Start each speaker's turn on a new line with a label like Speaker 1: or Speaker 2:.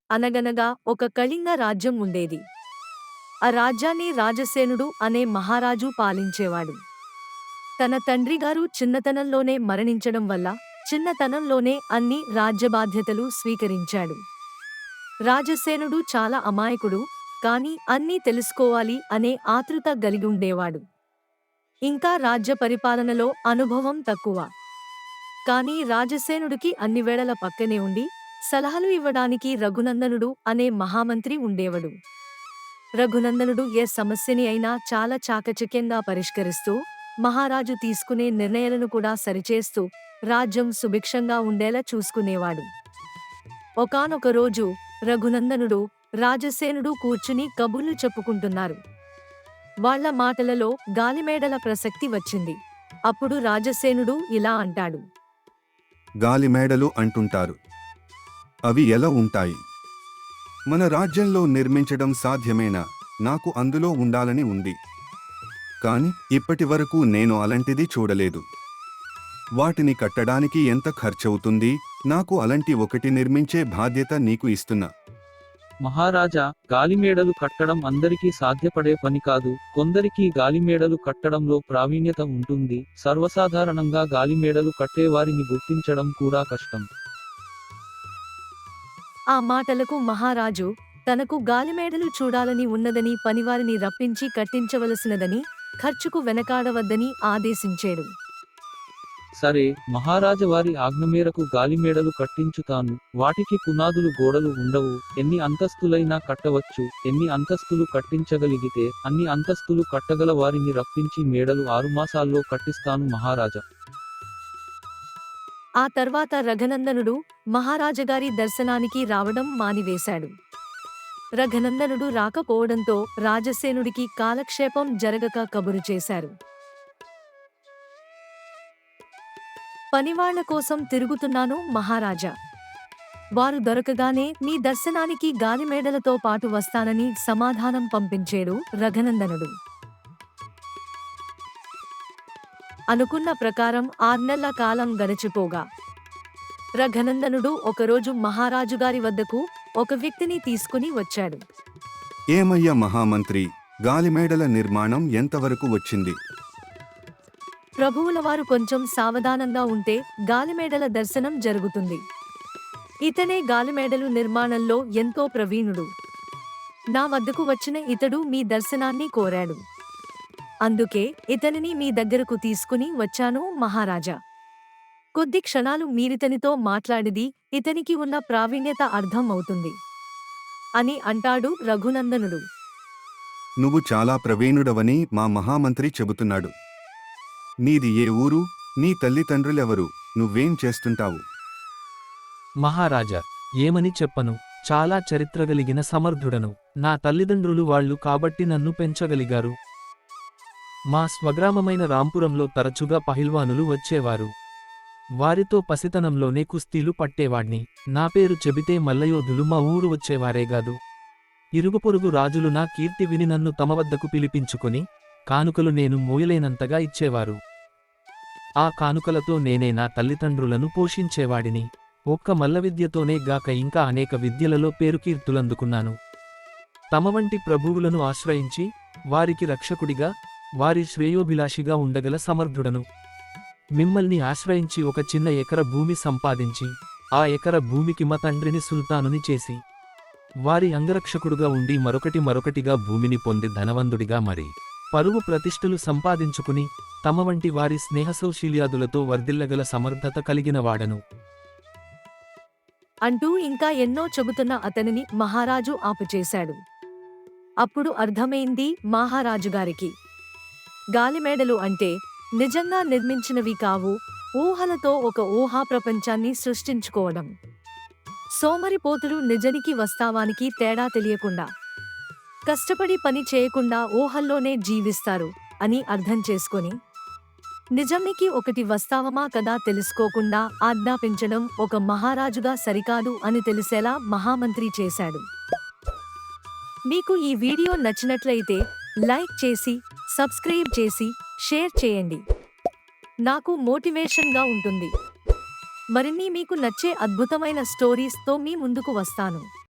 Speaker 1: అనగనగా ఒక కళింగ రాజ్యం ఉండేది. ఆ రాజ్యాన్ని రాజసేనుడు అనే మహారాజు పాలించేవాడు. తన తండ్రిగారు చిన్నతనంలోనే మరణించడం వల్ల చిన్నతనంలోనే అన్ని రాజ్యబాధ్యతలు స్వీకరించాడు. రాజసేనుడు చాలా అమాయకుడు, కాని అన్నీ తెలుసుకోవాలి అనే ఆతృత గలిగుండేవాడు. ఇంకా రాజ్య పరిపాలనలో అనుభవం తక్కువ. కాని రాజసేనుడికి అన్ని వేళల పక్కనే ఉండి సలహాలు ఇవ్వడానికి రఘునందనుడు అనే మహామంత్రి ఉండేవాడు. రఘునందనుడు ఏ సమస్యని అయినా చాలా చాకచక్యంగా పరిష్కరిస్తూ, మహారాజు తీసుకునే నిర్ణయాలను కూడా సరిచేస్తూ రాజ్యం సుభిక్షంగా ఉండేలా చూసుకునేవాడు. ఒకానొక రోజు రఘునందనుడు, రాజసేనుడు కూర్చుని కబుర్లు చెప్పుకుంటున్నారు. వాళ్ళ మాటలలో గాలిమేడల ప్రసక్తి వచ్చింది. అప్పుడు రాజసేనుడు ఇలా అంటాడు.
Speaker 2: గాలిమేడలు అంటుంటారు. అవి ఎలా ఉంటాయి? మన రాజ్యంలో నిర్మించడం సాధ్యమేనా? నాకు అందులో ఉండాలని ఉంది. కాని ఇప్పటివరకు నేను అలాంటిది చూడలేదు. వాటిని కట్టడానికి ఎంత ఖర్చవుతుంది? నాకు అలాంటి ఒకటి నిర్మించే బాధ్యత నీకు ఇస్తున్నా.
Speaker 3: మహారాజా, గాలిమేడలు కట్టడం అందరికీ సాధ్యపడే పని కాదు. కొందరికి గాలిమేడలు కట్టడంలో ప్రావీణ్యత ఉంటుంది. సర్వసాధారణంగా గాలిమేడలు కట్టేవారిని గుర్తించడం కూడా కష్టం.
Speaker 1: ఆ మాటలకు మహారాజు తనకు గాలిమేడలు చూడాలని ఉన్నదని పనివారిని రప్పించి కట్టించవలసినదని, ఖర్చుకు వెనకాడవద్దని ఆదేశించాడు.
Speaker 3: సరే, మహారాజవారి ఆజ్ఞ మేరకు గాలిమేడలు కట్టించుతాను. వాటికి పునాదులు గోడలు ఉండవు. ఎన్ని అంతస్తులైనా కట్టవచ్చు. ఎన్ని అంతస్తులు కట్టించగలిగితే అన్ని అంతస్తులు కట్టగల వారిని రప్పించి మేడలు 6 మాసాల్లో కట్టిస్తాను మహారాజా.
Speaker 1: ఆ తర్వాత రఘునందనుడు మహారాజగారి దర్శనానికి రావడం మానివేశాడు. రఘునందనుడు రాకపోవడంతో రాజసేనుడికి కాలక్షేపం జరగక కబురు చేశారు. పనివాళ్ల కోసం తిరుగుతున్నాను మహారాజా. వారు దొరకగానే మీ దర్శనానికి గాలిమేడలతో పాటు వస్తానని సమాధానం పంపించాడు రఘునందనుడు. అనుకున్న ప్రకారం 6 నెలల కాలం గడిచిపోగా రఘునందనుడు ఒకరోజు మహారాజుగారి వద్దకు ఒక వ్యక్తిని తీసుకుని వచ్చాడు.
Speaker 2: ఏమయ్య మహామంత్రి, గాలిమేడల నిర్మాణం ఎంతవరకు వచ్చింది?
Speaker 1: ప్రభువులవారు కొంచెం సావధానంగా ఉంటే గాలిమేడల దర్శనం జరుగుతుంది. ఇతనే గాలిమేడలు నిర్మాణంలో ఎంతో ప్రవీణుడు. నా వద్దకు వచ్చిన ఇతడు మీ దర్శనాన్ని కోరాడు. అందుకే ఇతనిని మీ దగ్గరకు తీసుకుని వచ్చాను మహారాజా. కొద్ది క్షణాలు మీరితనితో మాట్లాడిది ఇతనికి ఉన్న ప్రావీణ్యత అర్థం అవుతుంది అని అంటాడు రఘునందనుడు.
Speaker 2: నువ్వు చాలా ప్రవీణుడవని మా మహామంత్రి చెబుతున్నాడు. నీది ఏ ఊరు? నీ తల్లిదండ్రులెవరు? నువ్వేం చేస్తుంటావు?
Speaker 4: మహారాజా, ఏమని చెప్పను. చాలా చరిత్రగలిగిన సమర్థుడను. నా తల్లిదండ్రులు వాళ్ళు కాబట్టి నన్ను పెంచగలిగారు. మా స్వగ్రామమైన రాంపురంలో తరచుగా పహిల్వానులు వచ్చేవారు. వారితో పసితనంలోనే కుస్తీలు పట్టేవాణ్ణి. నా పేరు చెబితే మల్లయోధులు మా ఊరు వచ్చేవారేగాదు. ఇరుగుపొరుగు రాజులు నా కీర్తి విని నన్ను తమ వద్దకు పిలిపించుకొని కానుకలు నేను మోయలేనంతగా ఇచ్చేవారు. ఆ కానుకలతో నేనే నా తల్లిదండ్రులను పోషించేవాడిని. ఒక్క మల్లవిద్యతోనే గాక ఇంకా అనేక విద్యలలో పేరుకీర్తులందుకున్నాను. తమ వంటి ప్రభువులను ఆశ్రయించి వారికి రక్షకుడిగా, వారి శ్రేయోభిలాషిగా ఉండగల సమర్థుడను. మిమ్మల్ని ఆశ్రయించి ఒక చిన్న ఎకర భూమి సంపాదించి ఆ ఎకర భూమికి మా తండ్రిని సుల్తానుని చేసి వారి అంగరక్షకుడుగా ఉండి మరొకటిగా భూమిని పొంది ధనవంతుడిగా మరి పరువు ప్రతిష్టలు సంపాదించుకుని తమ వంటి వారి స్నేహసౌశీల్యాదులతో వర్ధిల్లగల సమర్థత కలిగినవాడను
Speaker 1: అంటూ ఇంకా ఎన్నో చెబుతున్న అతనిని మహారాజు ఆపుచేశాడు. అప్పుడు అర్థమైంది మహారాజుగారికి. గాలిమేడలు అంటే నిజంగా నిర్మించినవి కావు, ఊహలతో ఒక ఊహా ప్రపంచాన్ని సృష్టించుకోవడం. సోమరిపోతులు నిజానికి వాస్తవానికి తేడా తెలియకుండా, కష్టపడి పని చేయకుండా ఊహల్లోనే జీవిస్తారు అని అర్థం చేసుకొని, నిజానికి ఒకటి వాస్తవమా కదా తెలుసుకోకుండా ఆజ్ఞాపించడం ఒక మహారాజుగా సరికాదు అని తెలిసేలా మహామంత్రి చేశాడు. మీకు ఈ వీడియో నచ్చినట్లయితే లైక్ చేసి, సబ్స్క్రైబ్ చేసి, షేర్ చేయండి. నాకు మోటివేషన్గా ఉంటుంది. మరిన్ని మీకు నచ్చే అద్భుతమైన స్టోరీస్తో మీ ముందుకు వస్తాను.